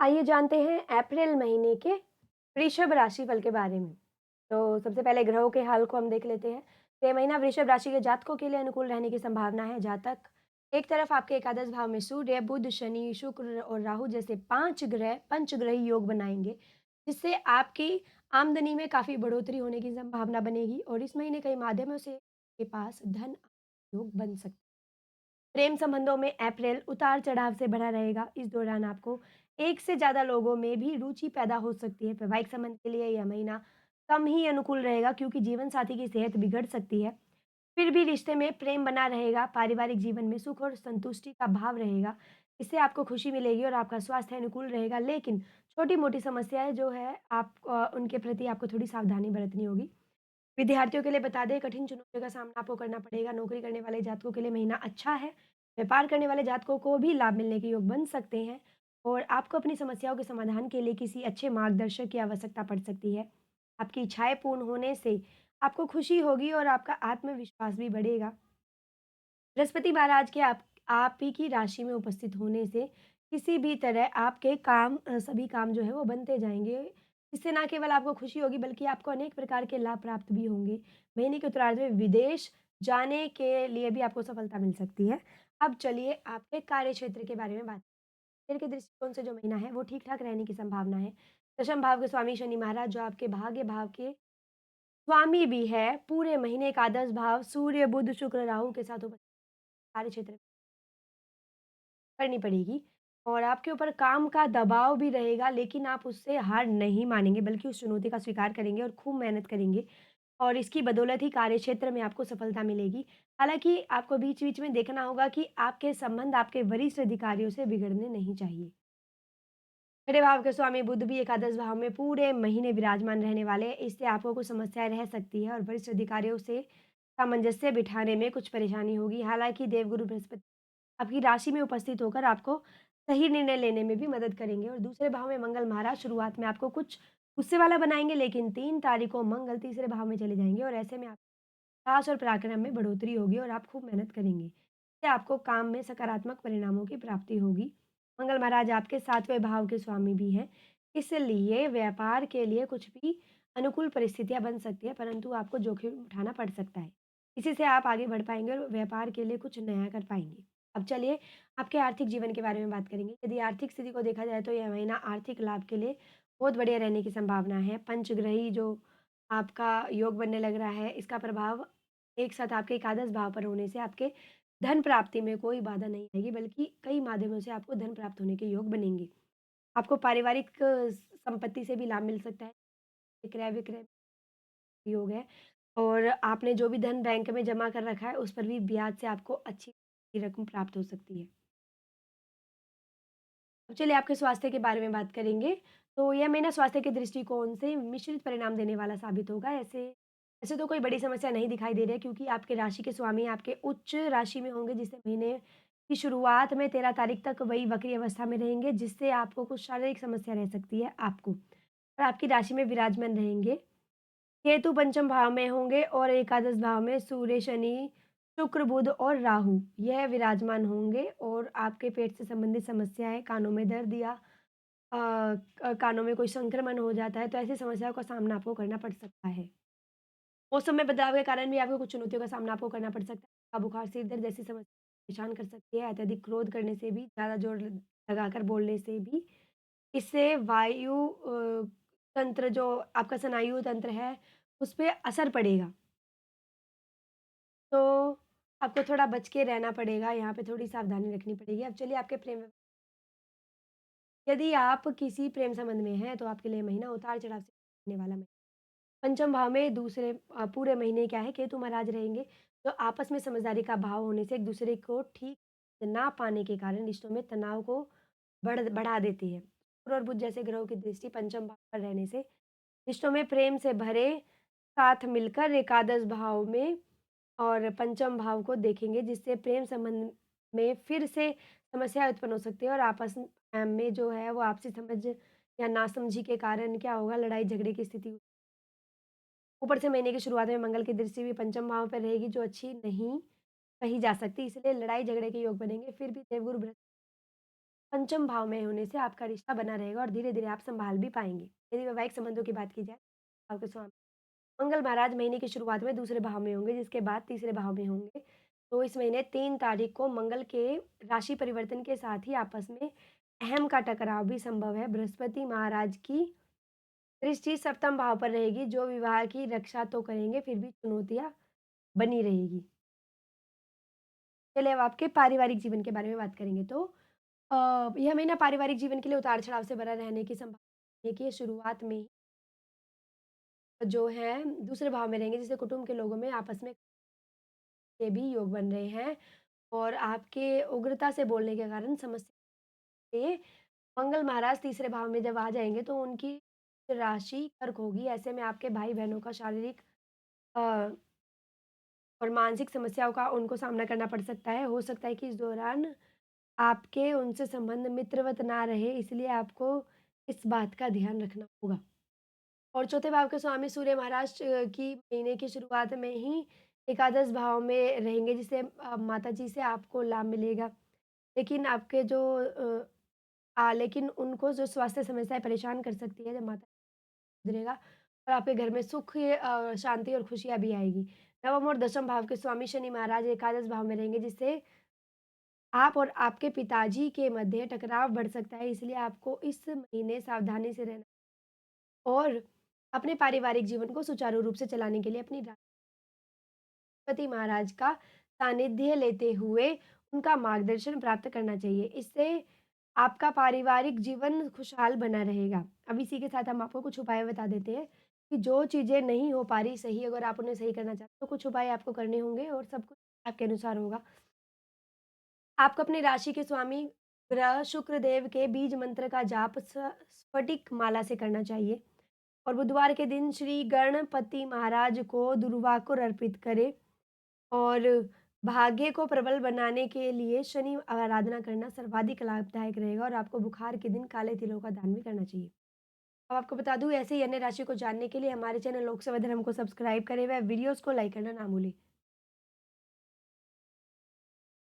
आइए जानते हैं अप्रैल महीने के वृषभ राशिफल के बारे में। तो सबसे पहले ग्रहों के हाल को हम देख लेते हैं। तो ये महीना वृषभ राशि के जातकों के लिए अनुकूल रहने की संभावना है। जातक एक तरफ आपके एकादश भाव में सूर्य, बुध, शनि, शुक्र और राहु जैसे 5 ग्रह पंचग्रही योग बनाएंगे, जिससे आपकी आमदनी में काफ़ी बढ़ोतरी होने की संभावना बनेगी और इस महीने कई माध्यमों से आपके पास धन योग बन सकता है। प्रेम संबंधों में अप्रैल उतार-चढ़ाव से भरा रहेगा। इस दौरान आपको एक से ज़्यादा लोगों में भी रुचि पैदा हो सकती है। वैवाहिक संबंध के लिए यह महीना कम ही अनुकूल रहेगा क्योंकि जीवन साथी की सेहत बिगड़ सकती है। फिर भी रिश्ते में प्रेम बना रहेगा, पारिवारिक जीवन में सुख और संतुष्टि का भाव रहेगा। इससे आपको खुशी मिलेगी और आपका स्वास्थ्य अनुकूल रहेगा। लेकिन छोटी-मोटी समस्याएँ जो है उनके प्रति आपको थोड़ी सावधानी बरतनी होगी। विद्यार्थियों के लिए बता दें, कठिन चुनौतियों का सामना आपको करना पड़ेगा। नौकरी करने वाले जातकों के लिए महीना अच्छा है। व्यापार करने वाले जातकों को भी लाभ मिलने के योग बन सकते हैं और आपको अपनी समस्याओं के समाधान के लिए किसी अच्छे मार्गदर्शक की आवश्यकता पड़ सकती है। आपकी इच्छाएँ पूर्ण होने से आपको खुशी होगी और आपका आत्मविश्वास भी बढ़ेगा। बृहस्पति महाराज के आप ही की राशि में उपस्थित होने से किसी भी तरह आपके सभी काम जो है वो बनते जाएँगे। इससे ना केवल आपको खुशी होगी बल्कि आपको अनेक प्रकार के लाभ प्राप्त भी होंगे। महीने के उत्तरार्ध में विदेश जाने के लिए भी आपको सफलता मिल सकती है। अब चलिए आपके कार्यक्षेत्र के बारे में बात करियर के दृष्टिकोण से जो महीना है वो ठीक-ठाक रहने की संभावना है। दशम भाव के स्वामी शनि महाराज जो आपके भाग्य भाव के स्वामी भी है, पूरे महीने एकादश भाव सूर्य, बुध, शुक्र, राहु के साथ उपस्थित कार्यक्षेत्र करनी पड़ेगी और आपके ऊपर काम का दबाव भी रहेगा, लेकिन आप उससे हार नहीं मानेंगे, बल्कि उस चुनौती का स्वीकार करेंगे और खूब मेहनत करेंगे और इसकी बदौलत ही कार्यक्षेत्र में आपको सफलता मिलेगी। हालाँकि आपको बीच-बीच में देखना होगा कि आपके संबंध आपके वरिष्ठ अधिकारियों से बिगड़ने नहीं चाहिए। छठे भाव के स्वामी बुध भी एकादश भाव में पूरे महीने विराजमान रहने वाले हैं, इससे आपको कुछ समस्याएँ रह सकती है और वरिष्ठ अधिकारियों से सामंजस्य बिठाने में कुछ परेशानी होगी। हालाँकि देवगुरु बृहस्पति आपकी राशि में उपस्थित होकर आपको सही निर्णय लेने में भी मदद करेंगे और दूसरे भाव में मंगल महाराज शुरुआत में आपको कुछ गुस्से वाला बनाएँगे, लेकिन 3 तारीख को मंगल तीसरे भाव में चले जाएँगे और ऐसे में आप साहस और पराक्रम में बढ़ोतरी होगी और आप खूब मेहनत करेंगे। इससे आपको काम में सकारात्मक परिणामों की प्राप्ति होगी। मंगल महाराज आपके 7वें भाव के स्वामी भी हैं, इसलिए व्यापार के लिए कुछ भी अनुकूल परिस्थितियाँ बन सकती हैं, परंतु आपको जोखिम उठाना पड़ सकता है। इसी से आप आगे बढ़ पाएँगे और व्यापार के लिए कुछ नया कर पाएँगे। अब चलिए आपके आर्थिक जीवन के बारे में बात करेंगे। यदि आर्थिक स्थिति को देखा जाए तो यह महीना आर्थिक लाभ के लिए बहुत बढ़िया रहने की संभावना है। पंचग्रही जो आपका योग बनने लग रहा है, इसका प्रभाव एक साथ आपके एकादश भाव पर होने से आपके धन प्राप्ति में कोई बाधा नहीं आएगी, बल्कि कई माध्यमों से आपको धन प्राप्त होने के योग बनेंगे। आपको पारिवारिक संपत्ति से भी लाभ मिल सकता है, क्रय-विक्रय योग है और आपने जो भी धन बैंक में जमा कर रखा है, उस पर भी ब्याज से आपको अच्छी रकम प्राप्त हो सकती है। अब चलिए आपके स्वास्थ्य के बारे में बात करेंगे। तो यह महीना स्वास्थ्य के दृष्टिकोण से मिश्रित परिणाम देने वाला साबित होगा। ऐसे ऐसे तो कोई बड़ी समस्या नहीं दिखाई दे रही है क्योंकि आपके राशि के स्वामी आपके उच्च राशि में होंगे जिससे महीने की शुरुआत में 13 तारीख तक वही वक्री अवस्था में रहेंगे जिससे आपको कुछ शारीरिक समस्या रह सकती है आपको। और आपकी राशि में विराजमान रहेंगे। केतु पंचम भाव में होंगे और एकादश भाव में सूर्य, शनि, शुक्र, बुध और राहु यह विराजमान होंगे और आपके पेट से संबंधित समस्याएँ, कानों में दर्द या कानों में कोई संक्रमण हो जाता है, तो ऐसी समस्याओं का सामना आपको करना पड़ सकता है। मौसम में बदलाव के कारण भी आपको कुछ चुनौतियों का सामना आपको करना पड़ सकता है। हल्का बुखार, सिर दर्द जैसी समस्या परेशान कर सकती है। अत्यधिक क्रोध करने से भी, ज़्यादा जोर लगाकर बोलने से भी इससे तंत्र जो आपका स्नायु तंत्र है, उस पे असर पड़ेगा। तो आपको थोड़ा बच के रहना पड़ेगा, यहाँ पे थोड़ी सावधानी रखनी पड़ेगी। अब चलिए आपके प्रेम यदि आप किसी प्रेम संबंध में हैं, तो आपके लिए महीना उतार-चढ़ाव से रहने वाला महीना पंचम भाव में पूरे महीने क्या है केतु महाराज रहेंगे, तो आपस में समझदारी का अभाव होने से एक-दूसरे को ठीक ना पाने के कारण रिश्तों में तनाव को बढ़ा देती है। शुक्र और बुध जैसे ग्रहों की दृष्टि पंचम भाव पर रहने से रिश्तों में प्रेम से भरे साथ मिलकर एकादश भाव में और पंचम भाव को देखेंगे, जिससे प्रेम संबंध में फिर से समस्या उत्पन्न हो सकती है और में जो है वो आपसी समझ या नासमझी के कारण क्या होगा लड़ाई झगड़े की स्थिति ऊपर से महीने की शुरुआत में मंगल की दृष्टि भी पंचम भाव पर रहेगी जो अच्छी नहीं कही जा सकती, इसलिए लड़ाई झगड़े के योग बनेंगे। फिर भी देवगुरु पंचम भाव में होने से आपका रिश्ता बना रहेगा और धीरे-धीरे आप सँभाल भी पाएँगे। यदि वैवाहिक संबंधों की बात की जाए, आपके स्वामी मंगल महाराज महीने की शुरुआत में दूसरे भाव में होंगे, जिसके बाद तीसरे भाव में होंगे। तो इस महीने 3 तारीख को मंगल के राशि परिवर्तन के साथ ही आपस में अहम का टकराव भी संभव है। बृहस्पति महाराज की दृष्टि सप्तम भाव पर रहेगी, जो विवाह की रक्षा तो करेंगे, फिर भी चुनौतियाँ बनी रहेगी। चलिए अब आपके पारिवारिक जीवन के बारे में बात करेंगे तो यह महीना पारिवारिक जीवन के लिए उतार-चढ़ाव से भरा रहने की संभावना है कि शुरुआत में ही जो है दूसरे भाव में रहेंगे, जिससे कुटुंब के लोगों में आपस में के भी योग बन रहे हैं और आपके उग्रता से बोलने के कारण समस्या ये मंगल महाराज तीसरे भाव में जब आ जाएँगे तो उनकी राशि कर्क होगी। ऐसे में आपके भाई-बहनों का शारीरिक अ, और मानसिक समस्याओं का उनको सामना करना पड़ सकता है। हो सकता है कि इस दौरान आपके उनसे संबंध मित्रवत ना रहे, इसलिए आपको इस बात का ध्यान रखना होगा। और चौथे भाव के स्वामी सूर्य महाराज की महीने की शुरुआत में ही एकादश भाव में रहेंगे, जिससे माताजी से आपको लाभ मिलेगा। लेकिन आपके जो लेकिन उनको जो स्वास्थ्य समस्याएँ परेशान कर सकती है, जब माता गुज़रेगा और आपके घर में सुख, शांति और खुशियाँ भी आएगी। नवम और दशम भाव के स्वामी शनि महाराज एकादश भाव में रहेंगे, जिससे आप और आपके पिताजी के मध्य टकराव बढ़ सकता है, इसलिए आपको इस महीने सावधानी से रहना और अपने पारिवारिक जीवन को सुचारू रूप से चलाने के लिए अपनी राष्ट्रपति महाराज का सानिध्य लेते हुए उनका मार्गदर्शन प्राप्त करना चाहिए। इससे आपका पारिवारिक जीवन खुशहाल बना रहेगा। अब इसी के साथ हम आपको कुछ उपाय बता देते हैं कि जो चीज़ें नहीं हो पा रही सही, अगर आप उन्हें सही करना चाहते हो, तो कुछ उपाय आपको करने होंगे और सब कुछ आपके अनुसार होगा। आपको अपनी राशि के स्वामी ग्रह शुक्रदेव के बीज मंत्र का जाप स्फटिक माला से करना चाहिए और बुधवार के दिन श्री गणपति महाराज को दुर्वाकुर अर्पित करें और भाग्य को प्रबल बनाने के लिए शनि आराधना करना सर्वाधिक लाभदायक रहेगा और आपको बुखार के दिन काले तिलों का दान भी करना चाहिए। अब आपको बता दूं, ऐसे ही अन्य राशि को जानने के लिए हमारे चैनल लोक सेवा धर्म को सब्सक्राइब करें व वीडियोस को लाइक करना ना भूलें।